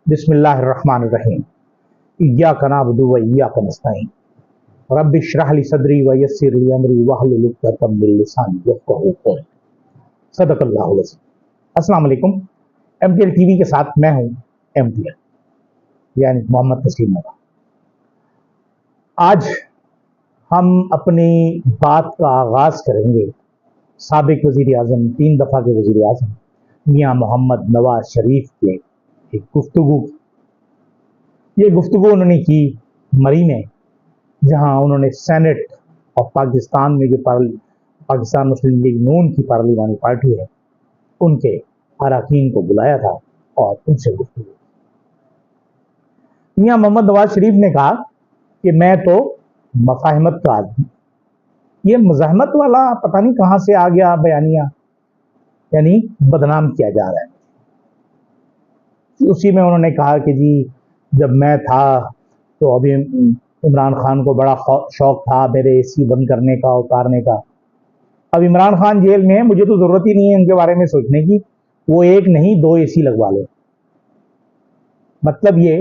बिस्मिल्लाहिर्रहमानिर्रहीम। इय्याका नअबुदु व इय्याका नस्तईन। रब्बि इश्रह ली सदरी व यस्सिर ली अमरी वहलुल उक़दतम मिन लिसानी यफ़क़हू क़ौली। सदक़ल्लाहुल अज़ीम। अस्सलाम वालेकुम। एमटीएल टीवी के साथ मैं हूं एमटीएल यानी मोहम्मद तस्लीम नवाज। आज हम अपनी बात का आगाज करेंगे साबिक वज़ीर आज़म, 3 दफ़ा के वज़ीर आज़म मियाँ मोहम्मद नवाज शरीफ के एक गुफ्तगू। ये गुफ्तगू उन्होंने की मरी में, जहां उन्होंने सेनेट और पाकिस्तान में जो पाकिस्तान मुस्लिम लीग नून की पार्लिमानी पार्टी है उनके अरकान को बुलाया था और उनसे गुफ्तगू। मियाँ मोहम्मद नवाज शरीफ ने कहा कि मैं तो मफाहिमत का आदमी, ये मज़ाहमत वाला पता नहीं कहां से आ गया बयानिया, यानी बदनाम किया जा रहा है। उसी में उन्होंने कहा कि जी जब मैं था तो अभी इमरान खान को बड़ा शौक था मेरे एसी बंद करने का, उतारने का। अब इमरान खान जेल में है, मुझे तो जरूरत ही नहीं है उनके बारे में सोचने की, वो एक नहीं 2 एसी लगवा ले। मतलब ये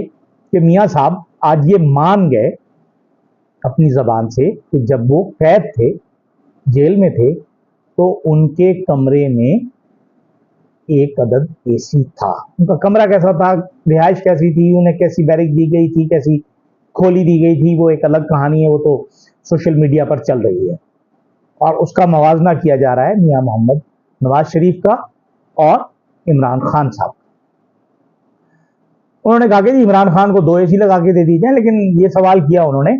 कि मियाँ साहब आज ये मान गए अपनी जबान से कि जब वो कैद थे, जेल में थे, तो उनके कमरे में एक अदद एसी था। उनका कमरा कैसा था, रिहाइश कैसी थी, उन्हें कैसी बैरिक दी गई थी, कैसी खोली दी गई थी, वो एक अलग कहानी है, वो तो सोशल मीडिया पर चल रही है। और उसका मवाजना किया जा रहा है मियाँ मोहम्मद नवाज शरीफ का और इमरान खान साहब। उन्होंने कहा कि इमरान खान को 2 एसी लगा के दे दी जाए, लेकिन ये सवाल किया उन्होंने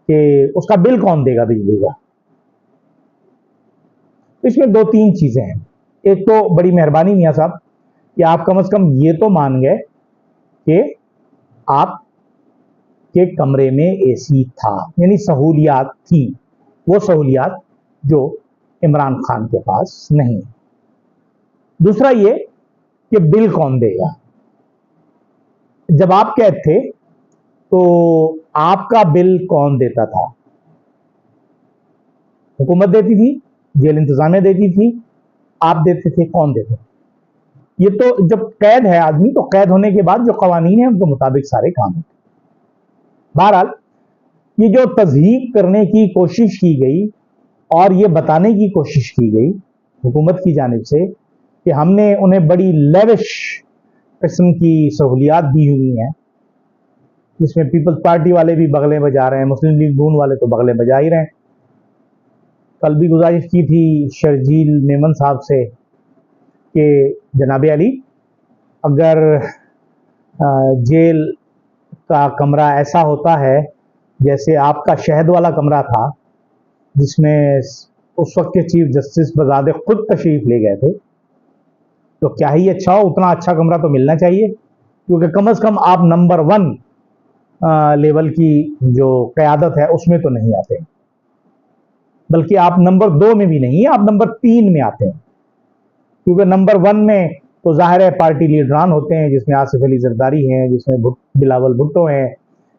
कि उसका बिल कौन देगा बिजली का। इसमें 2-3 चीजें हैं। एक तो बड़ी मेहरबानी मियाँ साहब कि आप कम से कम ये तो मान गए कि आप के कमरे में एसी था, यानी सहूलियात थी, वो सहूलियात जो इमरान खान के पास नहीं। दूसरा ये कि बिल कौन देगा। जब आप कैद थे तो आपका बिल कौन देता था? हुकूमत देती थी, जेल इंतजामिया देती थी, आप देते थे, कौन देते? ये तो जब कैद है आदमी, तो कैद होने के बाद जो कवानीन है उनके मुताबिक सारे काम होते। बहरहाल ये जो तज़हीक करने की कोशिश की गई और ये बताने की कोशिश की गई हुकूमत की जानिब से कि हमने उन्हें बड़ी लेविश किस्म की सहूलियात दी हुई हैं, जिसमें पीपल्स पार्टी वाले भी बगलें बजा रहे हैं, मुस्लिम लीग नून वाले तो बगलें बजा ही रहे हैं। कल भी गुजारिश की थी शर्जील मेमन साहब से कि जनाब अली, अगर जेल का कमरा ऐसा होता है जैसे आपका शहद वाला कमरा था, जिसमें उस वक्त के चीफ जस्टिस बज़ाते खुद तशरीफ ले गए थे, तो क्या ही अच्छा हो, उतना अच्छा कमरा तो मिलना चाहिए, क्योंकि कम से कम आप नंबर 1 लेवल की जो क़यादत है उसमें तो नहीं आते, बल्कि आप नंबर 2 में भी नहीं, आप नंबर 3 में आते हैं। क्योंकि नंबर 1 में तो ज़ाहिर है पार्टी लीडरान होते हैं, जिसमें आसिफ अली जरदारी हैं, जिसमें बिलावल भुट्टो हैं,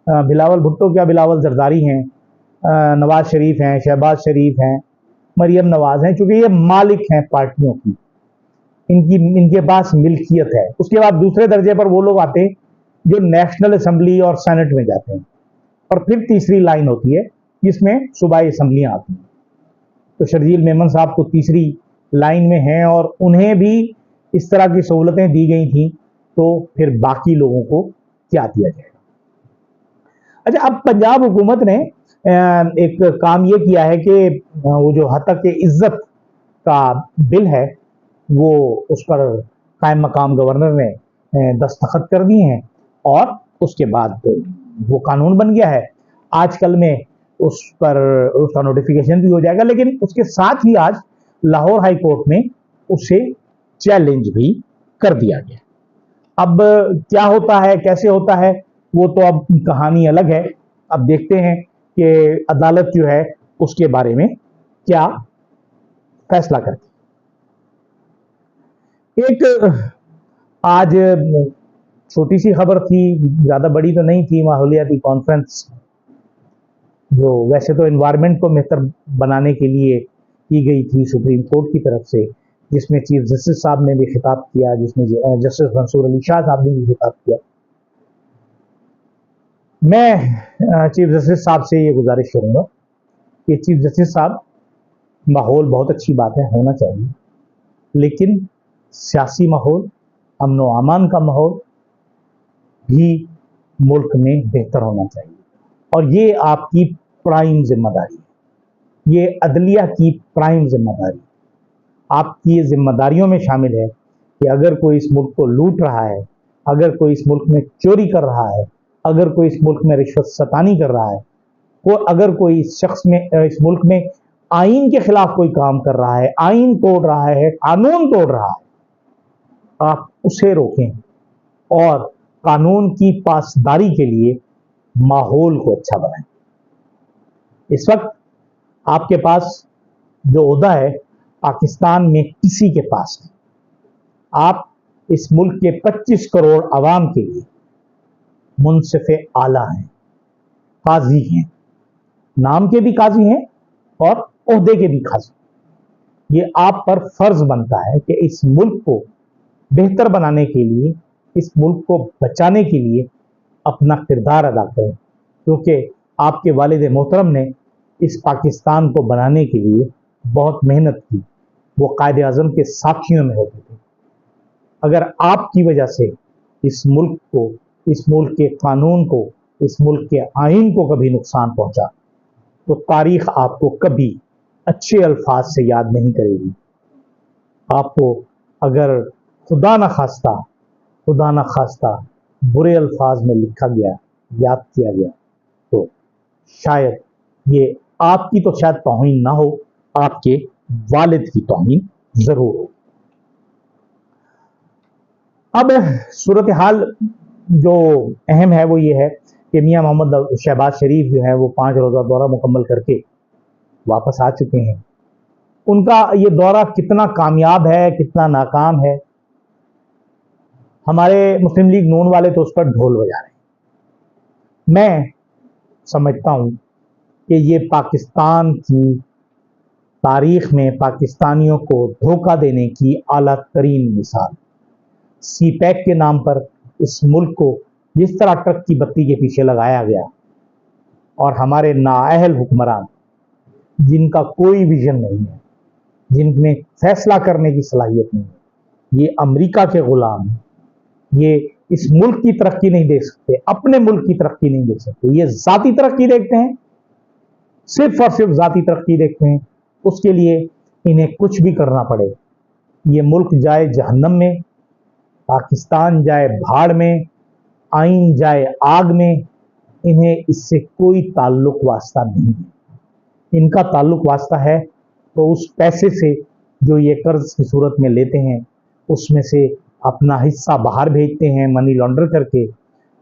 बिलावल भुट्टो क्या बिलावल जरदारी हैं, नवाज शरीफ हैं, शहबाज शरीफ हैं, मरियम नवाज हैं, चूंकि ये मालिक हैं पार्टियों की, इनके पास मिल्कियत है। उसके बाद दूसरे दर्जे पर वो लोग आते हैं जो नेशनल असेंबली और सेनेट में जाते हैं, और फिर तीसरी लाइन होती है जिसमें सूबाई असम्बलियाँ आती हैं। तो शर्जील मेमन साहब तो तीसरी लाइन में हैं और उन्हें भी इस तरह की सहूलतें दी गई थी, तो फिर बाकी लोगों को क्या दिया जाएगा। अच्छा, अब पंजाब हुकूमत ने एक काम ये किया है कि वो जो हतक इज्जत का बिल है वो उस पर कायम मकाम गवर्नर ने दस्तखत कर दिए हैं और उसके बाद वो कानून बन गया है। आजकल में उस पर उसका नोटिफिकेशन भी हो जाएगा, लेकिन उसके साथ ही आज लाहौर हाई कोर्ट में उसे चैलेंज भी कर दिया गया। अब क्या होता है, कैसे होता है, वो तो अब कहानी अलग है। अब देखते हैं कि अदालत जो है उसके बारे में क्या फैसला करती। एक आज छोटी सी खबर थी, ज्यादा बड़ी तो नहीं थी, माहौलियाती कॉन्फ्रेंस जो वैसे तो एनवायरनमेंट को बेहतर बनाने के लिए की गई थी सुप्रीम कोर्ट की तरफ से, जिसमें चीफ जस्टिस साहब ने भी खिताब किया, जिसमें जस्टिस मंसूर अली शाह साहब ने भी खिताब किया। میں چیف جسٹس صاحب سے یہ گزارش کروں گا کہ چیف جسٹس صاحب، ماحول بہت اچھی بات ہے، ہونا چاہیے، لیکن سیاسی ماحول، امن و امان کا ماحول بھی ملک میں بہتر ہونا چاہیے، اور یہ آپ کی پرائم ذمہ داری ہے، یہ عدلیہ کی پرائم ذمہ داری، آپ کی یہ ذمہ داریوں میں شامل ہے کہ اگر کوئی اس ملک کو لوٹ رہا ہے، اگر کوئی اس ملک میں چوری کر رہا ہے، اگر کوئی اس ملک میں رشوت ستانی کر رہا ہے، اگر کوئی اس ملک میں آئین کے خلاف کوئی کام کر رہا ہے، آئین توڑ رہا ہے، قانون توڑ رہا ہے، آپ اسے روکیں اور قانون کی پاسداری کے لیے ماحول کو اچھا بنائیں۔ اس وقت آپ کے پاس جو عہدہ ہے پاکستان میں کسی کے پاس نہیں۔ آپ اس ملک کے 25 کروڑ عوام کے لیے منصف اعلیٰ ہیں، قاضی ہیں، نام کے بھی قاضی ہیں اور عہدے کے بھی قاضی۔ یہ آپ پر فرض بنتا ہے کہ اس ملک کو بہتر بنانے کے لیے، اس ملک کو بچانے کے لیے اپنا کردار ادا کریں، کیونکہ آپ کے والد محترم نے اس پاکستان کو بنانے کے لیے بہت محنت کی، وہ قائد اعظم کے ساتھیوں میں ہوتے تھے۔ اگر آپ کی وجہ سے اس ملک کو، اس ملک کے قانون کو، اس ملک کے آئین کو کبھی نقصان پہنچا تو تاریخ آپ کو کبھی اچھے الفاظ سے یاد نہیں کرے گی۔ آپ کو اگر خدا نہ خواستہ برے الفاظ میں لکھا گیا، یاد کیا گیا، تو شاید یہ آپ کی تو شاید توہین نہ ہو، آپ کے والد کی توہین ضرور ہو۔ اب صورتحال جو اہم ہے وہ یہ ہے کہ میاں محمد شہباز شریف جو ہے وہ 5 روزہ دورہ مکمل کر کے واپس آ چکے ہیں۔ ان کا یہ دورہ کتنا کامیاب ہے، کتنا ناکام ہے، ہمارے مسلم لیگ نون والے تو اس پر ڈھول بجا رہے ہیں۔ میں سمجھتا ہوں کہ یہ پاکستان کی تاریخ میں پاکستانیوں کو دھوکہ دینے کی اعلیٰ ترین مثال۔ سی پیک کے نام پر اس ملک کو جس طرح ٹرک کی بتی کے پیچھے لگایا گیا، اور ہمارے نااہل حکمران جن کا کوئی ویژن نہیں ہے، جن میں فیصلہ کرنے کی صلاحیت نہیں ہے، یہ امریکہ کے غلام ہیں، یہ اس ملک کی ترقی نہیں دیکھ سکتے، اپنے ملک کی ترقی نہیں دیکھ سکتے، یہ ذاتی ترقی دیکھتے ہیں، صرف اور صرف ذاتی ترقی دیکھتے ہیں۔ اس کے لیے انہیں کچھ بھی کرنا پڑے، یہ ملک جائے جہنم میں، پاکستان جائے بھاڑ میں، آئین جائے آگ میں، انہیں اس سے کوئی تعلق واسطہ نہیں ہے۔ ان کا تعلق واسطہ ہے تو اس پیسے سے جو یہ قرض کی صورت میں لیتے ہیں، اس میں سے اپنا حصہ باہر بھیجتے ہیں منی لانڈر کر کے،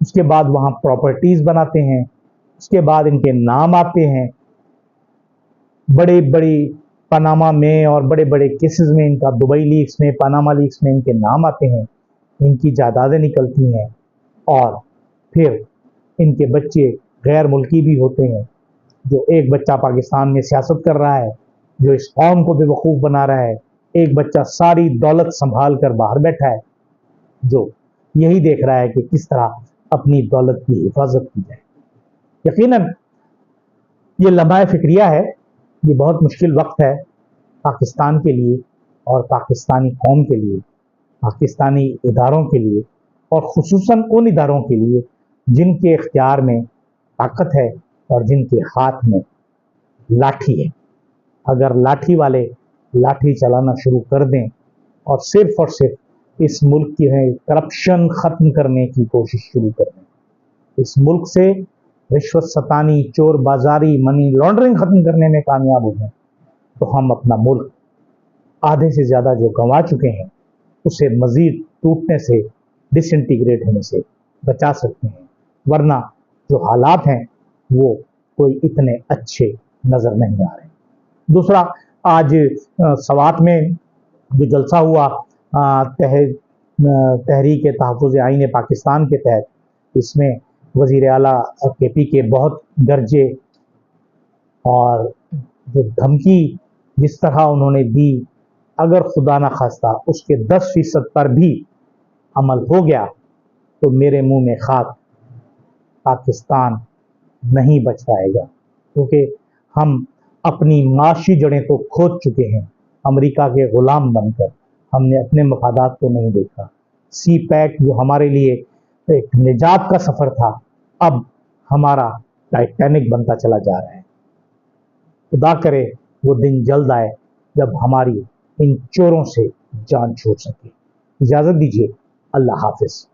اس کے بعد وہاں پراپرٹیز بناتے ہیں، اس کے بعد ان کے نام آتے ہیں بڑے بڑی پاناما میں، اور بڑے بڑے کیسز میں ان کا دبئی لیکس میں، پاناما لیکس میں ان کے نام آتے ہیں، ان کی جائیدادیں نکلتی ہیں، اور پھر ان کے بچے غیر ملکی بھی ہوتے ہیں۔ جو ایک بچہ پاکستان میں سیاست کر رہا ہے، جو اس قوم کو بے وقوف بنا رہا ہے، ایک بچہ ساری دولت سنبھال کر باہر بیٹھا ہے، جو یہی دیکھ رہا ہے کہ کس طرح اپنی دولت کی حفاظت کی جائے۔ یقیناً یہ لمحہ فکریہ ہے، یہ بہت مشکل وقت ہے پاکستان کے لیے اور پاکستانی قوم کے لیے، پاکستانی اداروں کے لیے، اور خصوصاً ان اداروں کے لیے جن کے اختیار میں طاقت ہے اور جن کے ہاتھ میں لاٹھی ہے۔ اگر لاٹھی والے لاٹھی چلانا شروع کر دیں اور صرف اس ملک کی کرپشن ختم کرنے کی کوشش شروع کر دیں، اس ملک سے رشوت ستانی، چور بازاری، منی لانڈرنگ ختم کرنے میں کامیاب ہو جائیں، تو ہم اپنا ملک آدھے سے زیادہ جو گنوا چکے ہیں اسے مزید ٹوٹنے سے، ڈس انٹیگریٹ ہونے سے بچا سکتے ہیں، ورنہ جو حالات ہیں وہ کوئی اتنے اچھے نظر نہیں آ رہے۔ دوسرا، آج سوات میں جو جلسہ ہوا تحریک تحفظ آئین پاکستان کے تحت، اس میں وزیر اعلیٰ کے پی کے بہت گرجے، اور جو دھمکی جس طرح انہوں نے دی، اگر خدا نہ خواستہ اس کے 10% پر بھی عمل ہو گیا تو میرے منہ میں خاک، پاکستان نہیں بچ پائے گا، کیونکہ ہم اپنی معاشی جڑیں تو کھود چکے ہیں۔ امریکہ کے غلام بن کر ہم نے اپنے مفادات کو نہیں دیکھا۔ سی پیک جو ہمارے لیے ایک نجات کا سفر تھا، اب ہمارا ٹائٹینک بنتا چلا جا رہا ہے۔ خدا کرے وہ دن جلد آئے جب ہماری ان چوروں سے جان چھوٹ سکے۔ اجازت دیجیے، اللہ حافظ۔